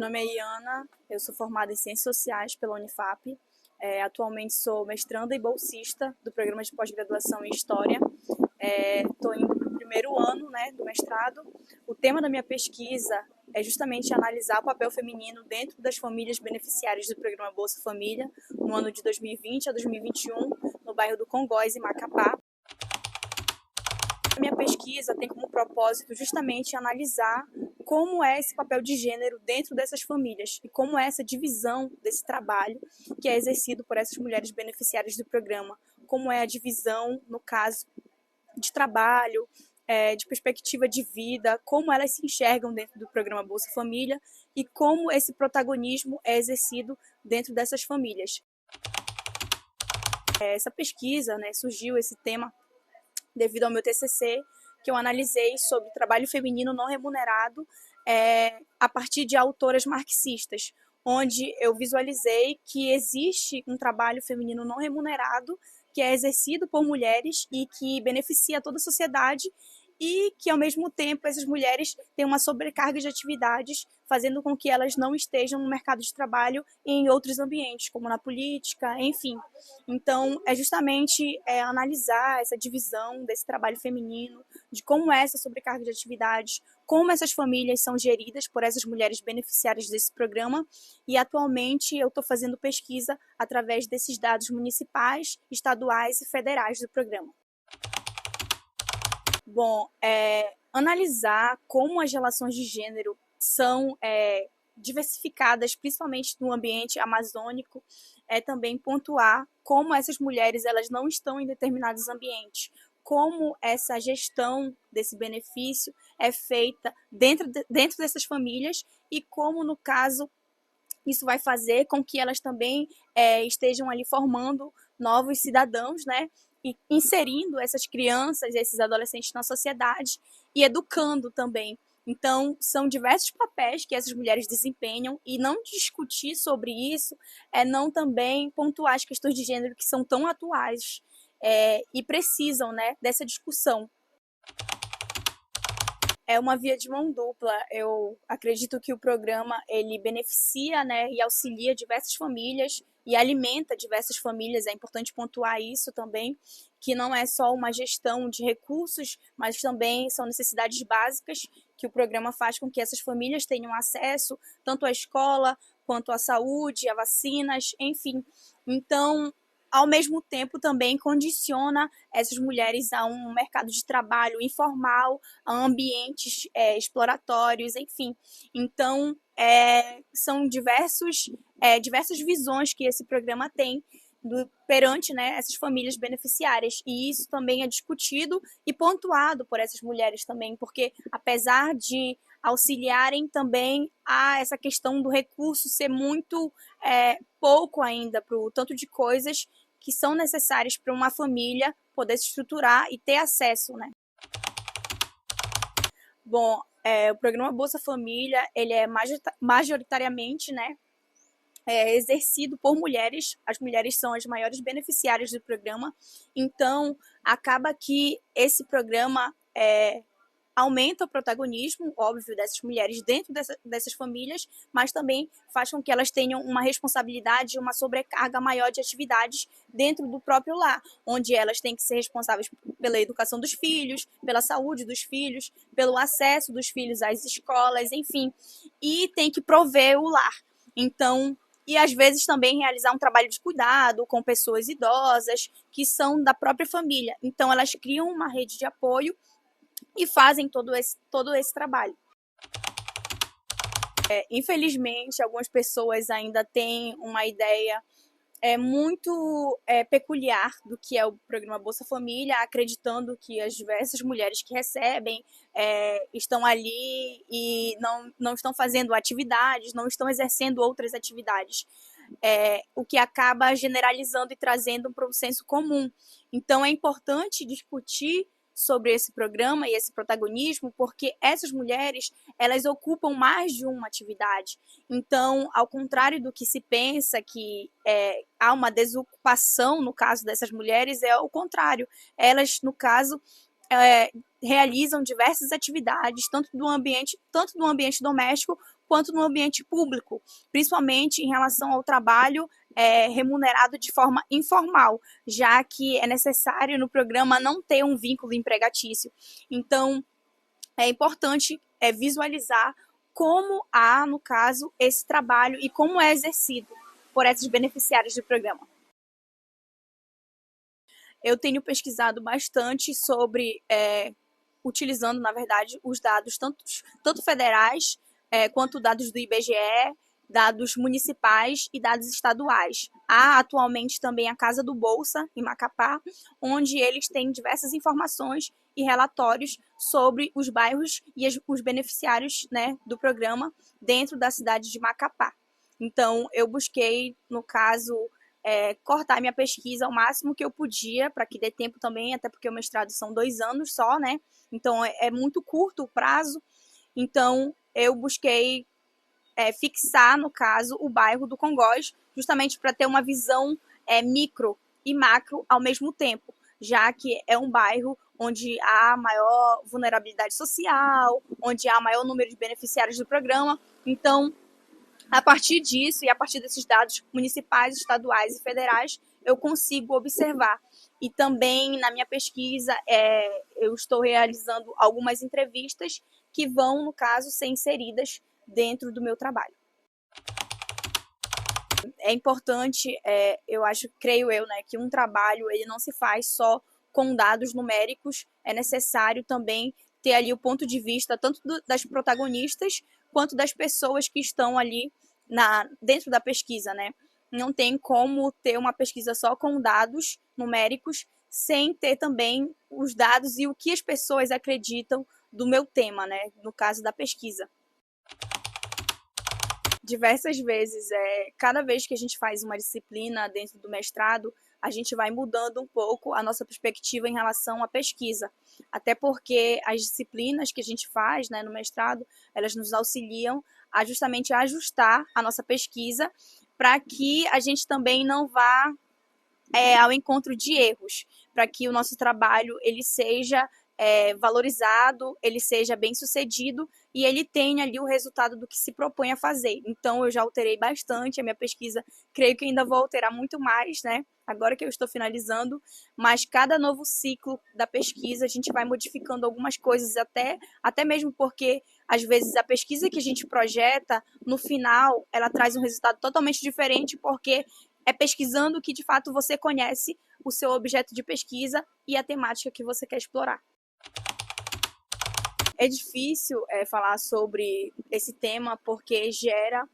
nome é Iana, eu sou formada em Ciências Sociais pela Unifap. Atualmente sou mestranda e bolsista do programa de pós-graduação em História. Estou indo para o primeiro ano, né, do mestrado. O tema da minha pesquisa é justamente analisar o papel feminino dentro das famílias beneficiárias do programa Bolsa Família, no ano de 2020 a 2021, no bairro do Congóis, em Macapá. A minha pesquisa tem como propósito justamente analisar como é esse papel de gênero dentro dessas famílias e como é essa divisão desse trabalho que é exercido por essas mulheres beneficiárias do programa, como é a divisão, no caso, de trabalho, de perspectiva de vida, como elas se enxergam dentro do programa Bolsa Família e como esse protagonismo é exercido dentro dessas famílias. Essa pesquisa, né, surgiu esse tema devido ao meu TCC, que eu analisei sobre trabalho feminino não remunerado a partir de autoras marxistas, onde eu visualizei que existe um trabalho feminino não remunerado que é exercido por mulheres e que beneficia toda a sociedade e que, ao mesmo tempo, essas mulheres têm uma sobrecarga de atividades, fazendo com que elas não estejam no mercado de trabalho e em outros ambientes, como na política, enfim. Então, é justamente analisar essa divisão desse trabalho feminino, de como é essa sobrecarga de atividades, como essas famílias são geridas por essas mulheres beneficiárias desse programa, e atualmente eu estou fazendo pesquisa através desses dados municipais, estaduais e federais do programa. Bom, analisar como as relações de gênero são diversificadas, principalmente no ambiente amazônico, é também pontuar como essas mulheres elas não estão em determinados ambientes, como essa gestão desse benefício é feita dentro dessas famílias e como, no caso, isso vai fazer com que elas também estejam ali formando novos cidadãos, né? E inserindo essas crianças, esses adolescentes na sociedade e educando também. Então, são diversos papéis que essas mulheres desempenham e não discutir sobre isso é não também pontuar as questões de gênero que são tão atuais e precisam, né, dessa discussão. É uma via de mão dupla. Eu acredito que o programa ele beneficia, né, e auxilia diversas famílias e alimenta diversas famílias. É importante pontuar isso também, que não é só uma gestão de recursos, mas também são necessidades básicas que o programa faz com que essas famílias tenham acesso tanto à escola quanto à saúde, a vacinas, enfim. Então, ao mesmo tempo, também condiciona essas mulheres a um mercado de trabalho informal, a ambientes exploratórios, enfim. Então, são diversas visões que esse programa tem perante, né, essas famílias beneficiárias. E isso também é discutido e pontuado por essas mulheres também, porque apesar de auxiliarem também a essa questão do recurso ser muito pouco ainda para o tanto de coisas que são necessárias para uma família poder se estruturar e ter acesso, né? Bom, o programa Bolsa Família, ele é majoritariamente, né, exercido por mulheres. As mulheres são as maiores beneficiárias do programa, então acaba que esse programa aumenta o protagonismo, óbvio, dessas mulheres dentro dessas famílias, mas também faz com que elas tenham uma responsabilidade, uma sobrecarga maior de atividades dentro do próprio lar, onde elas têm que ser responsáveis pela educação dos filhos, pela saúde dos filhos, pelo acesso dos filhos às escolas, enfim, e tem que prover o lar. Então, e às vezes também realizar um trabalho de cuidado com pessoas idosas que são da própria família. Então, elas criam uma rede de apoio e fazem todo esse trabalho. Infelizmente, algumas pessoas ainda têm uma ideia muito peculiar do que é o programa Bolsa Família, acreditando que as diversas mulheres que recebem estão ali e não estão fazendo atividades, não estão exercendo outras atividades. O que acaba generalizando e trazendo para um senso comum. Então, é importante discutir sobre esse programa e esse protagonismo, porque essas mulheres, elas ocupam mais de uma atividade. Então, ao contrário do que se pensa que há uma desocupação no caso dessas mulheres, é o contrário. Elas, no caso, realizam diversas atividades, tanto no ambiente doméstico quanto no ambiente público, principalmente em relação ao trabalho remunerado de forma informal, já que é necessário no programa não ter um vínculo empregatício. Então, é importante visualizar como há, no caso, esse trabalho e como é exercido por esses beneficiários do programa. Eu tenho pesquisado bastante sobre, utilizando, na verdade, os dados tanto federais quanto dados do IBGE, dados municipais e dados estaduais. Há atualmente também a Casa do Bolsa, em Macapá, onde eles têm diversas informações e relatórios sobre os bairros e os beneficiários, né, do programa dentro da cidade de Macapá. Então, eu busquei, no caso, cortar minha pesquisa ao máximo que eu podia, para que dê tempo também, até porque o mestrado são 2 anos só, né? Então, é muito curto o prazo. Então, eu busquei fixar, no caso, o bairro do Congoz, justamente para ter uma visão micro e macro ao mesmo tempo, já que é um bairro onde há maior vulnerabilidade social, onde há maior número de beneficiários do programa. Então, a partir disso e a partir desses dados municipais, estaduais e federais, eu consigo observar. E também na minha pesquisa, eu estou realizando algumas entrevistas que vão, no caso, ser inseridas dentro do meu trabalho. É importante, creio eu, né, que um trabalho ele não se faz só com dados numéricos, é necessário também ter ali o ponto de vista tanto das protagonistas quanto das pessoas que estão ali dentro da pesquisa, né? Não tem como ter uma pesquisa só com dados numéricos sem ter também os dados e o que as pessoas acreditam do meu tema, né? No caso da pesquisa. Diversas vezes, cada vez que a gente faz uma disciplina dentro do mestrado, a gente vai mudando um pouco a nossa perspectiva em relação à pesquisa. Até porque as disciplinas que a gente faz, né, no mestrado, elas nos auxiliam a justamente ajustar a nossa pesquisa para que a gente também não vá ao encontro de erros, para que o nosso trabalho ele seja valorizado, ele seja bem sucedido e ele tenha ali o resultado do que se propõe a fazer. Então, eu já alterei bastante a minha pesquisa, creio que ainda vou alterar muito mais, né? Agora que eu estou finalizando, mas cada novo ciclo da pesquisa a gente vai modificando algumas coisas, até mesmo porque, às vezes, a pesquisa que a gente projeta, no final, ela traz um resultado totalmente diferente, porque é pesquisando que, de fato, você conhece o seu objeto de pesquisa e a temática que você quer explorar. É difícil falar sobre esse tema porque gera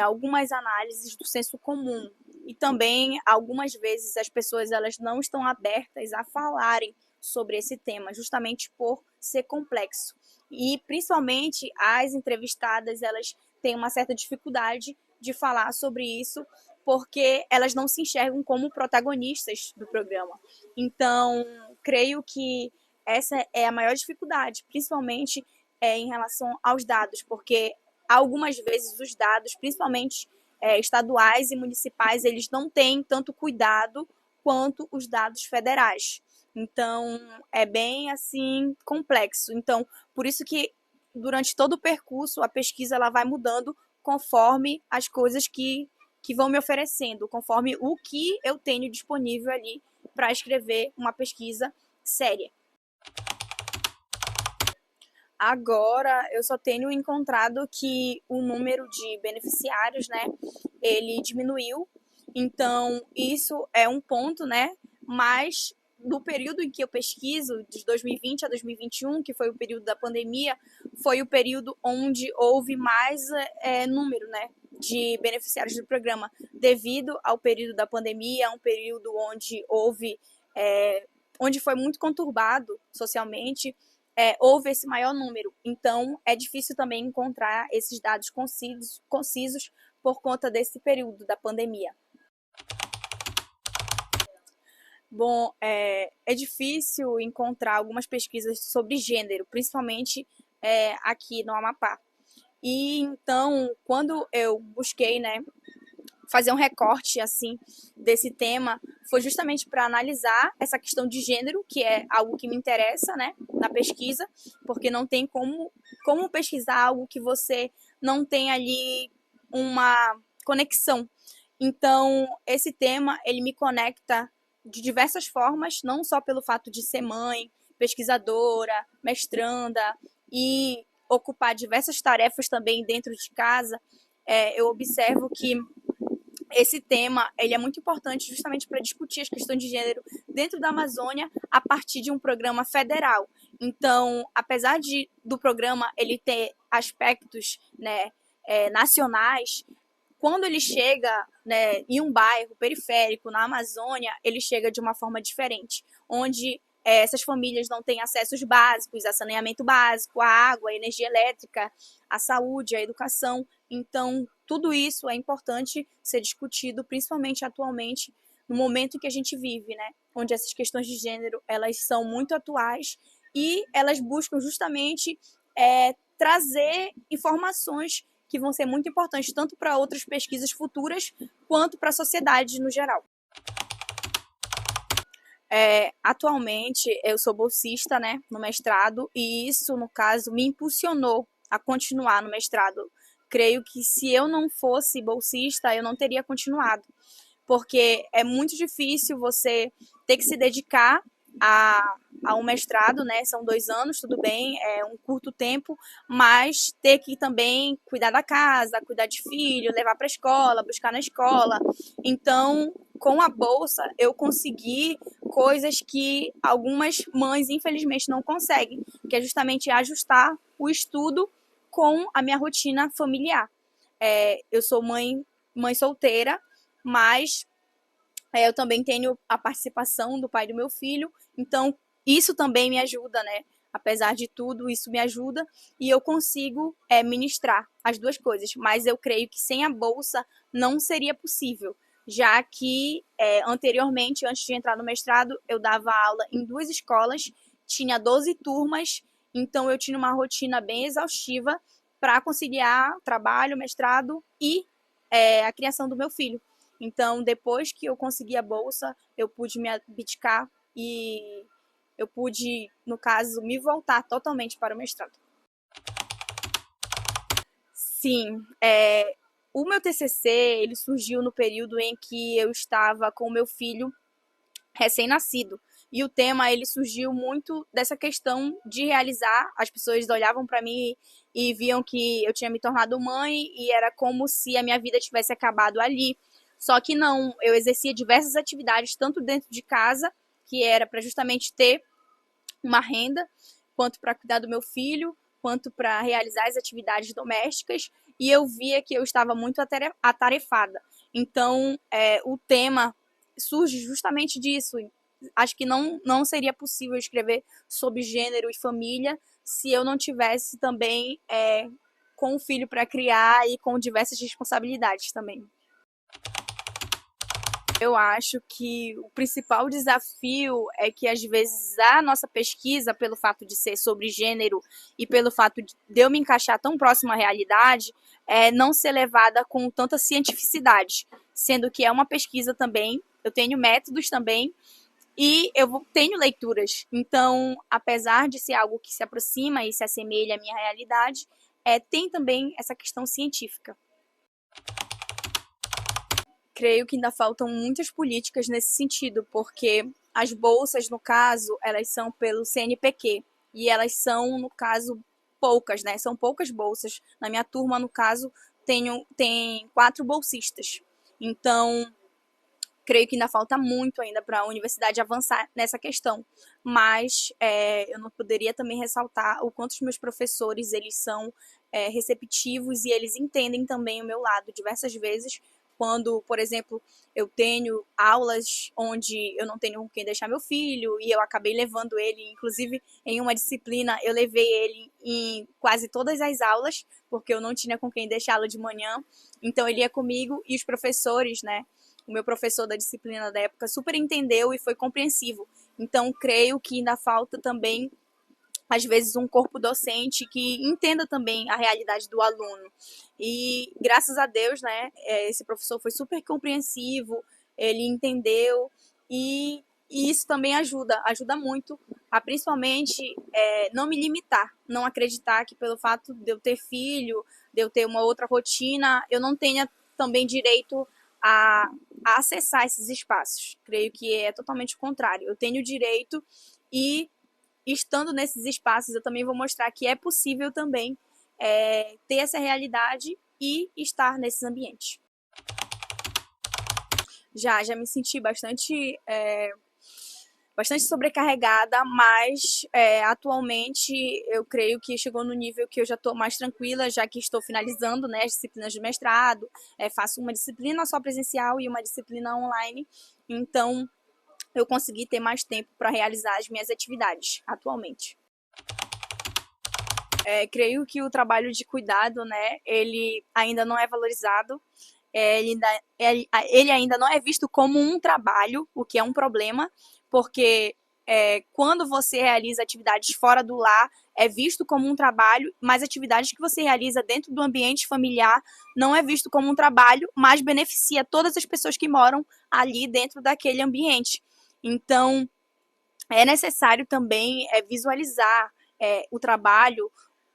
algumas análises do senso comum e também algumas vezes as pessoas elas não estão abertas a falarem sobre esse tema, justamente por ser complexo. E principalmente as entrevistadas elas têm uma certa dificuldade de falar sobre isso porque elas não se enxergam como protagonistas do programa. Então, creio que essa é a maior dificuldade, principalmente em relação aos dados, porque algumas vezes os dados, principalmente estaduais e municipais, eles não têm tanto cuidado quanto os dados federais. Então, é bem assim complexo. Então, por isso que durante todo o percurso a pesquisa ela vai mudando conforme as coisas que vão me oferecendo, conforme o que eu tenho disponível ali para escrever uma pesquisa séria. Agora, eu só tenho encontrado que o número de beneficiários, né, ele diminuiu. Então, isso é um ponto, né, mas no período em que eu pesquiso, de 2020 a 2021, que foi o período da pandemia, foi o período onde houve mais número, né, de beneficiários do programa, devido ao período da pandemia, um período onde onde foi muito conturbado socialmente, houve esse maior número. Então, é difícil também encontrar esses dados concisos por conta desse período da pandemia. Bom, é difícil encontrar algumas pesquisas sobre gênero, principalmente aqui no Amapá. E então, quando eu busquei, né, fazer um recorte assim desse tema, foi justamente para analisar essa questão de gênero, que é algo que me interessa, né, na pesquisa, porque não tem como pesquisar algo que você não tem ali uma conexão. Então, esse tema, ele me conecta de diversas formas, não só pelo fato de ser mãe, pesquisadora, mestranda e ocupar diversas tarefas também dentro de casa. Eu observo que esse tema ele é muito importante justamente para discutir as questões de gênero dentro da Amazônia a partir de um programa federal. Então, apesar do programa ele ter aspectos, né, nacionais, quando ele chega, né, em um bairro periférico na Amazônia, ele chega de uma forma diferente, onde essas famílias não têm acessos básicos a saneamento básico, a água, a energia elétrica, a saúde, a educação. Então, tudo isso é importante ser discutido, principalmente atualmente, no momento em que a gente vive, né? Onde essas questões de gênero elas são muito atuais e elas buscam justamente trazer informações que vão ser muito importantes tanto para outras pesquisas futuras quanto para a sociedade no geral. Atualmente eu sou bolsista, né, no mestrado, e isso, no caso, me impulsionou a continuar no mestrado. Creio que se eu não fosse bolsista, eu não teria continuado, porque é muito difícil você ter que se dedicar a um mestrado, né? São 2 anos, tudo bem, é um curto tempo, mas ter que também cuidar da casa, cuidar de filho, levar para a escola, buscar na escola. Então, com a bolsa, eu consegui coisas que algumas mães, infelizmente, não conseguem, que é justamente ajustar o estudo com a minha rotina familiar. Eu sou mãe solteira, mas eu também tenho a participação do pai do meu filho, então isso também me ajuda, né? Apesar de tudo, isso me ajuda e eu consigo ministrar as duas coisas, mas eu creio que sem a bolsa não seria possível, já que anteriormente, antes de entrar no mestrado, eu dava aula em 2 escolas, tinha 12 turmas, então eu tinha uma rotina bem exaustiva para conciliar trabalho, mestrado e a criação do meu filho. Então, depois que eu consegui a bolsa, eu pude me abdicar e eu pude, no caso, me voltar totalmente para o mestrado. Sim, o meu TCC ele surgiu no período em que eu estava com o meu filho recém-nascido. E o tema ele surgiu muito dessa questão de realizar. As pessoas olhavam para mim e viam que eu tinha me tornado mãe e era como se a minha vida tivesse acabado ali. Só que não, eu exercia diversas atividades, tanto dentro de casa, que era para justamente ter uma renda, quanto para cuidar do meu filho, quanto para realizar as atividades domésticas, e eu via que eu estava muito atarefada. Então, o tema surge justamente disso. Acho que não seria possível escrever sobre gênero e família se eu não tivesse também com o filho para criar e com diversas responsabilidades também. Eu acho que o principal desafio é que, às vezes, a nossa pesquisa, pelo fato de ser sobre gênero e pelo fato de eu me encaixar tão próximo à realidade, não ser levada com tanta cientificidade, sendo que é uma pesquisa também, eu tenho métodos também, e eu tenho leituras. Então, apesar de ser algo que se aproxima e se assemelha à minha realidade, tem também essa questão científica. Creio que ainda faltam muitas políticas nesse sentido, porque as bolsas, no caso, elas são pelo CNPq e elas são, no caso, poucas, né? São poucas bolsas. Na minha turma, no caso, tem 4 bolsistas. Então, creio que ainda falta muito ainda para a universidade avançar nessa questão. Mas eu não poderia também ressaltar o quanto os meus professores eles são receptivos e eles entendem também o meu lado diversas vezes quando, por exemplo, eu tenho aulas onde eu não tenho com quem deixar meu filho e eu acabei levando ele, inclusive em uma disciplina eu levei ele em quase todas as aulas, porque eu não tinha com quem deixá-lo de manhã, então ele ia comigo e os professores, né, o meu professor da disciplina da época super entendeu e foi compreensivo. Então, creio que ainda falta também às vezes um corpo docente que entenda também a realidade do aluno. E graças a Deus, né, esse professor foi super compreensivo, ele entendeu e E isso também ajuda muito a principalmente não me limitar, não acreditar que pelo fato de eu ter filho, de eu ter uma outra rotina, eu não tenha também direito a, a acessar esses espaços. Creio que é totalmente o contrário. Eu tenho direito e estando nesses espaços eu também vou mostrar que é possível também ter essa realidade e estar nesses ambientes. Já me senti bastante sobrecarregada, mas atualmente eu creio que chegou no nível que eu já estou mais tranquila, já que estou finalizando, né, as disciplinas de mestrado, faço uma disciplina só presencial e uma disciplina online, então eu consegui ter mais tempo para realizar as minhas atividades atualmente. Creio que o trabalho de cuidado, né, ele ainda não é valorizado, ele ainda não é visto como um trabalho, o que é um problema, porque quando você realiza atividades fora do lar, é visto como um trabalho, mas atividades que você realiza dentro do ambiente familiar não é visto como um trabalho, mas beneficia todas as pessoas que moram ali dentro daquele ambiente. Então, é necessário também visualizar o trabalho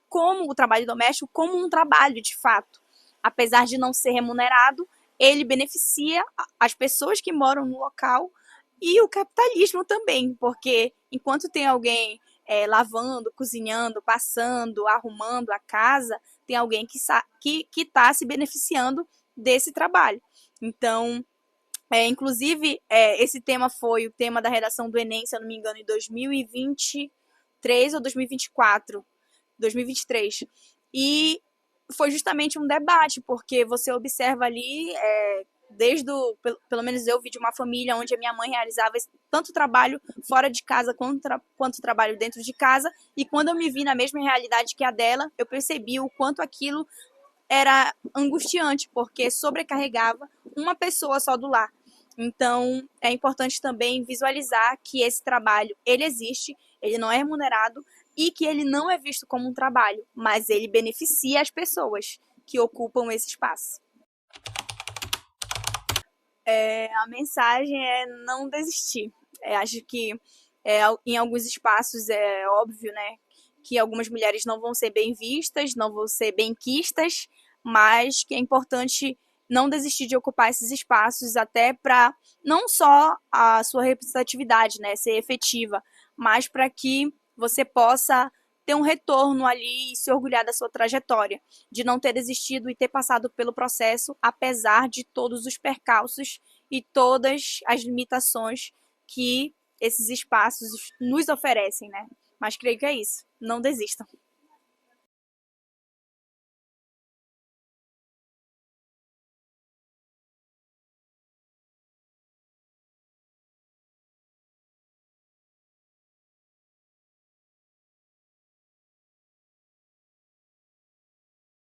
como o trabalho doméstico como um trabalho de fato. Apesar de não ser remunerado, ele beneficia as pessoas que moram no local e o capitalismo também, porque enquanto tem alguém lavando, cozinhando, passando, arrumando a casa, tem alguém que tá se beneficiando desse trabalho. Então, inclusive, esse tema foi o tema da redação do Enem, se eu não me engano, em 2023 ou 2024. 2023. E foi justamente um debate, porque você observa ali, pelo menos eu vi de uma família onde a minha mãe realizava tanto trabalho fora de casa quanto trabalho dentro de casa, e quando eu me vi na mesma realidade que a dela, eu percebi o quanto aquilo era angustiante, porque sobrecarregava uma pessoa só do lar. Então, é importante também visualizar que esse trabalho, ele existe, ele não é remunerado e que ele não é visto como um trabalho, mas ele beneficia as pessoas que ocupam esse espaço. A mensagem é não desistir. Acho que em alguns espaços é óbvio, né, que algumas mulheres não vão ser bem vistas, não vão ser bem quistas, mas que é importante não desistir de ocupar esses espaços até para não só a sua representatividade, né, ser efetiva, mas para que você possa ter um retorno ali e se orgulhar da sua trajetória, de não ter desistido e ter passado pelo processo, apesar de todos os percalços e todas as limitações que esses espaços nos oferecem, né? Mas creio que é isso. Não desistam.